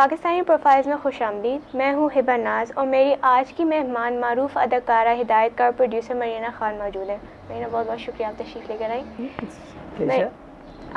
Pakistani profiles में खुशामदीद। मैं हूँ हिबा नाज और मेरी आज की मेहमान मारूफ अदाकारा, हिदायतकार, प्रोड्यूसर मरीना खान मौजूद है। मरीना, बहुत बहुत शुक्रिया आप तशरीफ़ लेकर आई।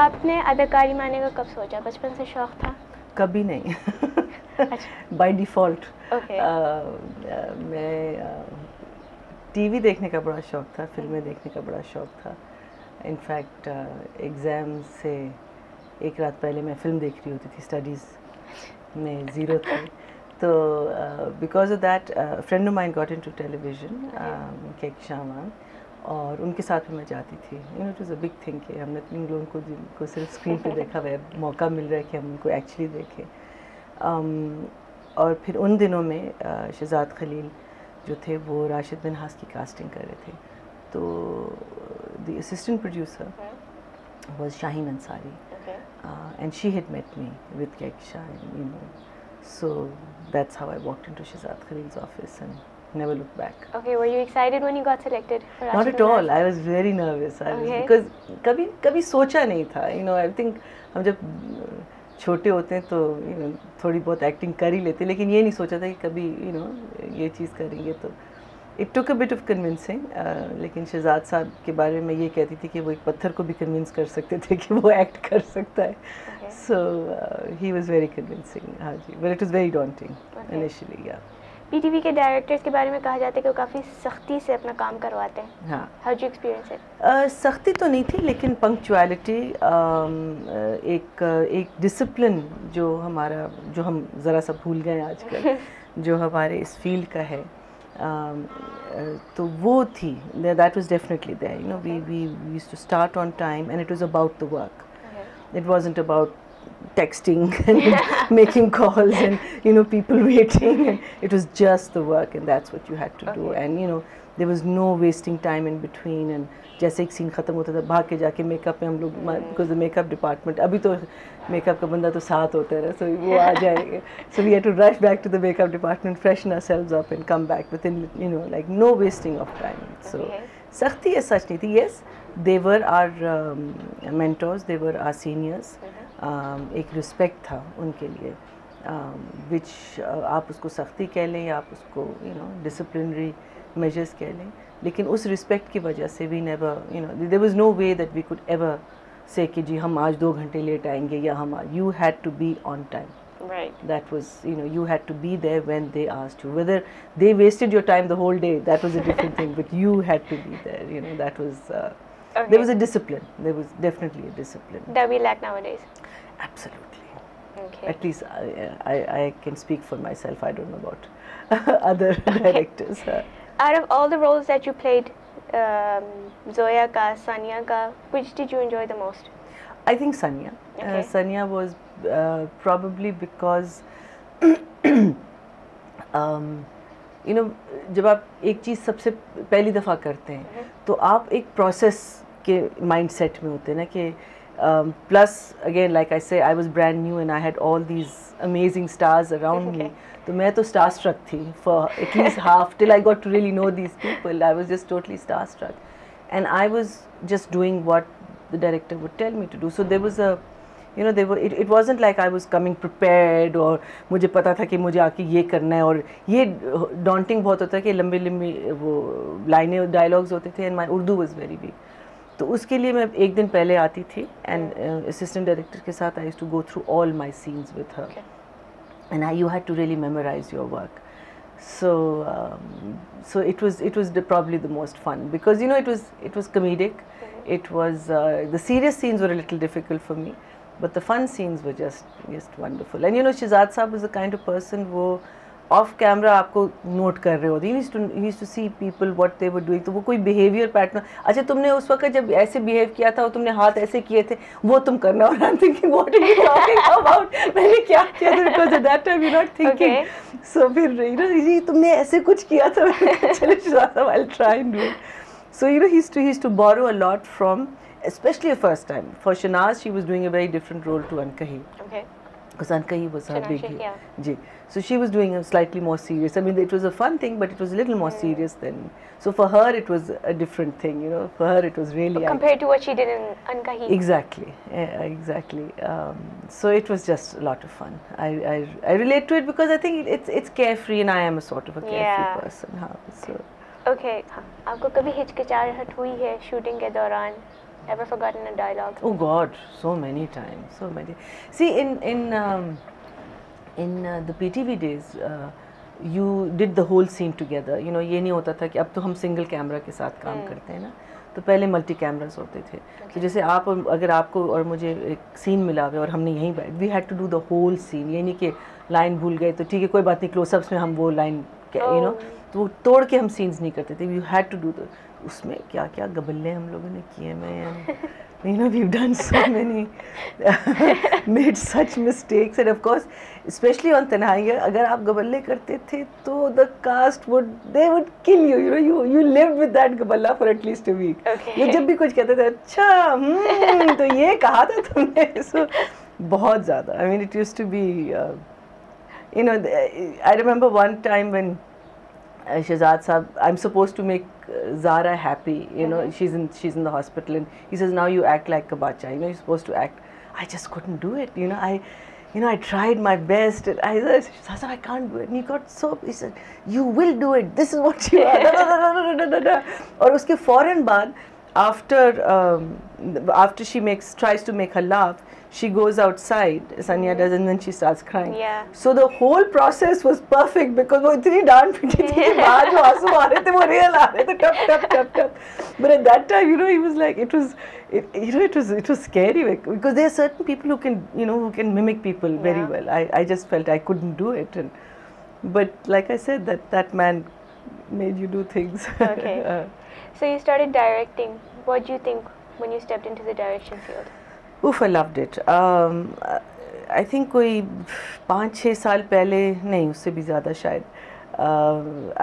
आपने अदाकारी में आने का कब सोचा? बचपन से शौक़ था? कभी नहीं। अच्छा। By default. ओके। मैं टीवी देखने का बड़ा शौक़ था, फिल्में देखने का बड़ा शौक़ था। इनफैक्ट एग्ज़ाम से एक रात पहले मैं फ़िल्म देख रही होती थी, स्टडीज़ में ज़ीरो थी। तो because of that friend of mine got into television, केकशामान, और उनके साथ में मैं जाती थी। You know, it was a big thing कि हमने इन लोगों को जिनको सिर्फ स्क्रीन पे देखा हुआ है, मौका मिल रहा है कि हम उनको एक्चुअली देखें। और फिर उन दिनों में शहजाद खलील जो थे वो राशिद मिन्हास की कास्टिंग कर रहे थे। तो the assistant producer was Shaheen Ansari, and she had met me with Keksha, and you know, so that's how I walked into Shahzad Khalil's office and never looked back. Okay, were you excited when you got selected for Not at all. I was very nervous. Because कभी सोचा नहीं था. You know, I think हम जब छोटे होते हैं तो you know थोड़ी बहुत एक्टिंग कर ही लेते, लेकिन ये नहीं सोचा था कि कभी you know ये चीज़ करेंगे। तो it took a bit of convincing, लेकिन शहजाद साहब के बारे में ये कहती थी कि वो एक पत्थर को भी कन्विंस कर सकते थे कि वो एक्ट कर सकता है। So he was very convincing. हाँ जी, but it was very daunting initially. या पीटीवी के डायरेक्टर्स के बारे में कहा जाता है कि वो काफ़ी सख्ती से अपना काम करवाते हैं। हाँ, हाउ डू एक्सपीरियंस इट? सख्ती तो नहीं थी, लेकिन पंक्चुअलिटी, एक डिसिप्लिन जो हमारा, जो हम ज़रा सा भूल गए आजकल, जो हमारे इस फील्ड का है, तो वो थी, that was definitely there. You know, we used to start on time, and it was about the work. It wasn't about texting and making calls and you know people waiting. And it was just the work, and that's what you had to do. And you know, there was no wasting time in between. And जैसे एक scene ख़त्म होता था, भाग के जाके makeup में हम लोग, बिकॉज द मेकअप डिपार्टमेंट, अभी तो मेकअप का बंदा तो साथ होता है, सो वो आ जाएंगे, so we had to rush back to the makeup department, freshen ourselves up and come back within, you know, like no wasting of time. So सख्ती एज सच नहीं थी। Yes, they were our mentors, they were our seniors. एक respect था उनके लिए, विच आप उसको सख्ती कह लें या आप उसको यू नो डिसिप्लिनरी मेजर्स कह लें, लेकिन उस रिस्पेक्ट की वजह से we never, you know, there was no way that we could ever say कि जी हम आज 2 घंटे लेट आएंगे, या हम, you had to be on time. Right. That was, you know, you had to be there when they asked you. Whether they wasted your time the whole day, that was a different thing, but you had to be there, you know, that was, Okay. there was a discipline, there was definitely a discipline. That we lack nowadays. Absolutely. Okay. At least I can speak for myself, I don't know about other directors. Out of all the roles that you played, Zoya ka, Sania ka, which did you enjoy the most? I think Sania. Okay. Sania was probably because you know, जब आप एक चीज़ सबसे पहली दफ़ा करते हैं तो आप एक प्रोसेस के माइंडसेट में होते हैं ना कि plus again like I say I was brand new and I had all these amazing stars around me, तो मैं तो स्टार स्ट्रक थी for at least half till I got to really know these people. I was just totally star struck and I was just doing what the director would tell me to do. So there was a, you know, there were, it wasn't like I was coming prepared और मुझे पता था कि मुझे आके ये करना है. और ये daunting बहुत होता है कि लंबी लंबी वो लाइनें डायलॉग्स होते थे and my Urdu was very weak. तो उसके लिए मैं एक दिन पहले आती थी and assistant director के साथ I used to go through all my scenes with her. Okay. And you had to really memorize your work. So so it was probably the most fun because you know it was comedic. It was the serious scenes were a little difficult for me, but the fun scenes were just wonderful. And you know, Shahzad Saab was the kind of person वो of camera आपको note कर रहे होते. he used to see people what they were doing. तो वो कोई behaviour pattern, अच्छा तुमने उस वक्त जब ऐसे बिहेव किया था और तुमने हाथ ऐसे किए थे वो तुम करना. और I am thinking what are you talking about, मैंने क्या किया था, because at that time you not thinking. So फिर यू नो जी तुमने ऐसे कुछ किया था, चलो Shahzad I will try and do it. So you know he used to borrow a lot from, especially the first time. For Shahnaz, she was doing a very different role to Ankahi. Okay. because Ankai was her big hit. Yeah. Ji. So she was doing a slightly more serious. I mean, it was a fun thing, but it was a little more serious than. So for her, it was a different thing, you know. For her, it was really compared to what she did in Ankahi. Exactly, exactly. So it was just a lot of fun. I relate to it because I think it's carefree, and I am a sort of a carefree person. हाँ, so. Okay. आपको कभी हिचकिचाहट हुई है shooting के दौरान? Ever forgotten a dialogue? Oh God, so many times, so many. See, in the PTV days, you did the whole scene together. You know, ये नहीं होता था कि अब तो हम single camera के साथ काम करते हैं ना. तो पहले मल्टी कैमरास होते थे. तो जैसे आप अगर आपको और मुझे एक सीन मिला हुआ और हमने यहीं बैठ, we had to do the whole scene. ये नहीं कि लाइन भूल गए तो ठीक है कोई बात नहीं, क्लोजअप्स में हम वो लाइन यू नो तो वो तोड़ के हम सीन्स नहीं करते थे. We had to do the उसमें क्या क्या गबल्ले हम लोगों ने किए. मैं you know, we've done so many made such mistakes, and of course especially on Tanhaiya अगर आप गबल्ले करते थे तो the cast they would kill you. You know, you lived with that गबल्ला for at least a week. ये जब भी कुछ कहते थे अच्छा तो ये कहा था तुमने. So बहुत ज़्यादा. I mean, it used to be you know, I remember one time when Shehzad Saab, I'm supposed to make Zara happy, you know, she's in the hospital, and he says, now you act like a bacha, you know, you're supposed to act. I just couldn't do it, you know, I tried my best, and I said, Shehzad, I can't do it. And he got so, he said, you will do it, this is what you are. और उसके फौरन बाद, after she tries to make her laugh, she goes outside, Sanya does, and then she starts crying. Yeah. So the whole process was perfect because वो इतनी डांट PT थी कि बाहर जो आंसू आ रहे थे वो रियल आ रहे थे, टप. But at that time, you know, he was like, it was scary because there are certain people who can, you know, who can mimic people very well. I just felt I couldn't do it, but like I said, that man made you do things. Okay. So you started directing. What do you think when you stepped into the direction field? Oof, I loved it. I think कोई 5-6 साल पहले नहीं, उससे भी ज़्यादा शायद.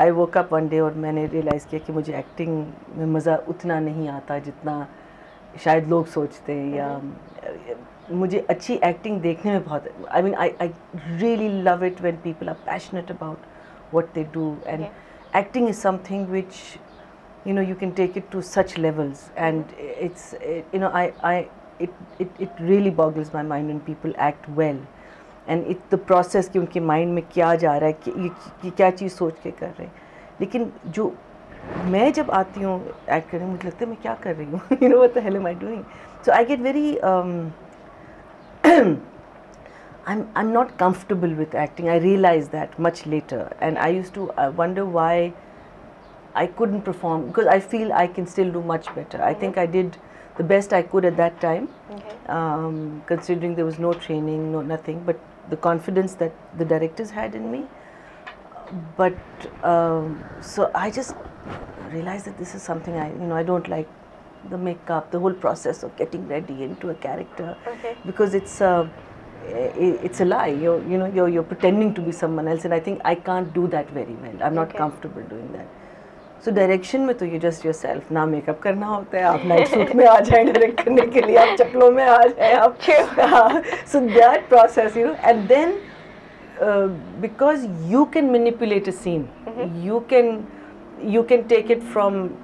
I woke up one day और मैंने realize किया कि मुझे acting में मज़ा उतना नहीं आता जितना शायद लोग सोचते हैं, या मुझे अच्छी acting देखने में बहुत. I mean, I really love it when people are passionate about what they do, and acting is something which, you know, you can take it to such levels, and you know, it really boggles my mind when people act well, and the process कि उनके mind में क्या जा रहा है, कि क्या चीज़ सोच के कर रहे हैं. लेकिन जो मैं जब आती हूँ act करने, मुझे लगता है मैं क्या कर रही हूँ. You know, what the hell am I doing? So I get very I'm not comfortable with acting. I realized that much later, and I used to wonder why I couldn't perform, because I feel I can still do much better. I think I did the best I could at that time, considering there was no training, no nothing, but the confidence that the directors had in me. But so I just realized that this is something I don't like the makeup, the whole process of getting ready into a character, because it's a lie. You're pretending to be someone else, and I think I can't do that very well. I'm not comfortable doing that. So direction में तो you just yourself, ना makeup करना होता है, आप night suit में आ जाए direct करने के लिए, आप चप्पलों में आ जाए आप. So that process, you know, and then because you can manipulate a scene, you can take it from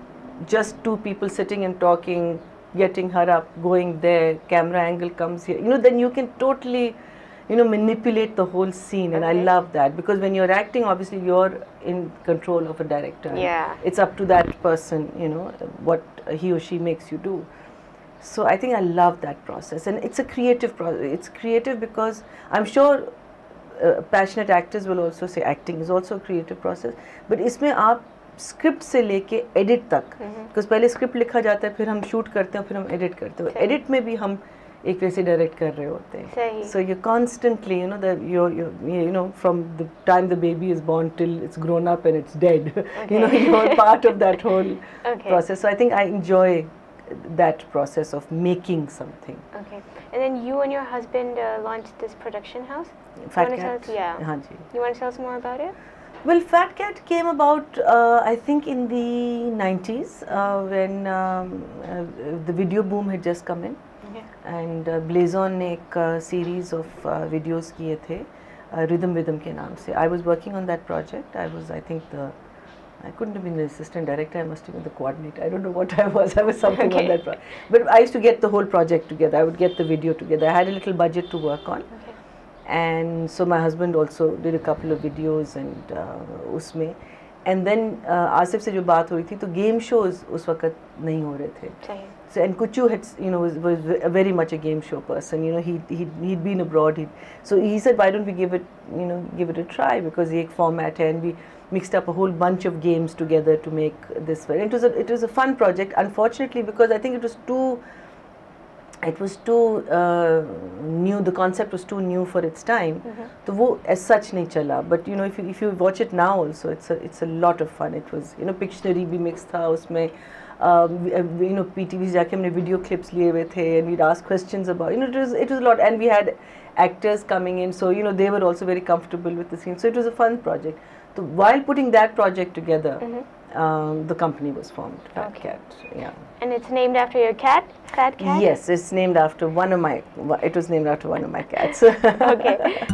just two people sitting and talking, getting her up, going there, camera angle comes here, you know, then you can totally, you know, manipulate the whole scene, and I love that, because when you're acting, obviously you're in control of a director. Yeah. It's up to that person, you know, what he or she makes you do. So I think I love that process, and it's a creative process. It's creative because I'm sure passionate actors will also say acting is also a creative process, but इसमें आप script से लेके edit तक, because पहले script लिखा जाता है, फिर हम शूट करते हैं, फिर हम एडिट करते हैं. एडिट में भी हम एक वैसे डायरेक्ट कर रहे होते हैं. So you constantly, you know, you know, from the time the baby is born till it's grown up and it's dead, you know, you're part of that whole process. So I think I enjoy that process of making something. Okay. And then you and your husband launched this production house. Fat Cat. Yeah. You want to tell us more about it? Well, Fat Cat came about, I think, in the 90s when the video boom had just come in. And ब्लेजॉन ने एक series of videos किए थे rhythm के नाम से. I was working on that project. I was, I think, I couldn't have been the assistant director. I must have been the coordinator. I don't know what I was. I was something on that project. But I used to get the whole project together. I would get the video together. I had a little budget to work on. And so my husband also did a couple of videos and उसमें. And then Asif से जो बात हो रही थी तो game shows उस वक्त नहीं हो रहे थे. So, and Kuchu had, you know, was very much a game show person. You know, he'd been abroad. So he said, why don't we give it a try, because ये एक format है, and we mixed up a whole bunch of games together to make this. It was a fun project. Unfortunately, because I think it was too new. The concept was too new for its time. So वो as such नहीं चला. But you know, if you watch it now also, it's a lot of fun. It was, you know, Pictionary भी mixed था उसमें. You know, PTV जाके हमने video clips लिए हुए थे, and we'd ask questions about, you know, it was a lot, and we had actors coming in, so you know, they were also very comfortable with the scene, so it was a fun project. So while putting that project together, the company was formed, Fat Cat. Yeah. And it's named after your cat, Fat Cat? Yes, it's named after one of my cats. Okay.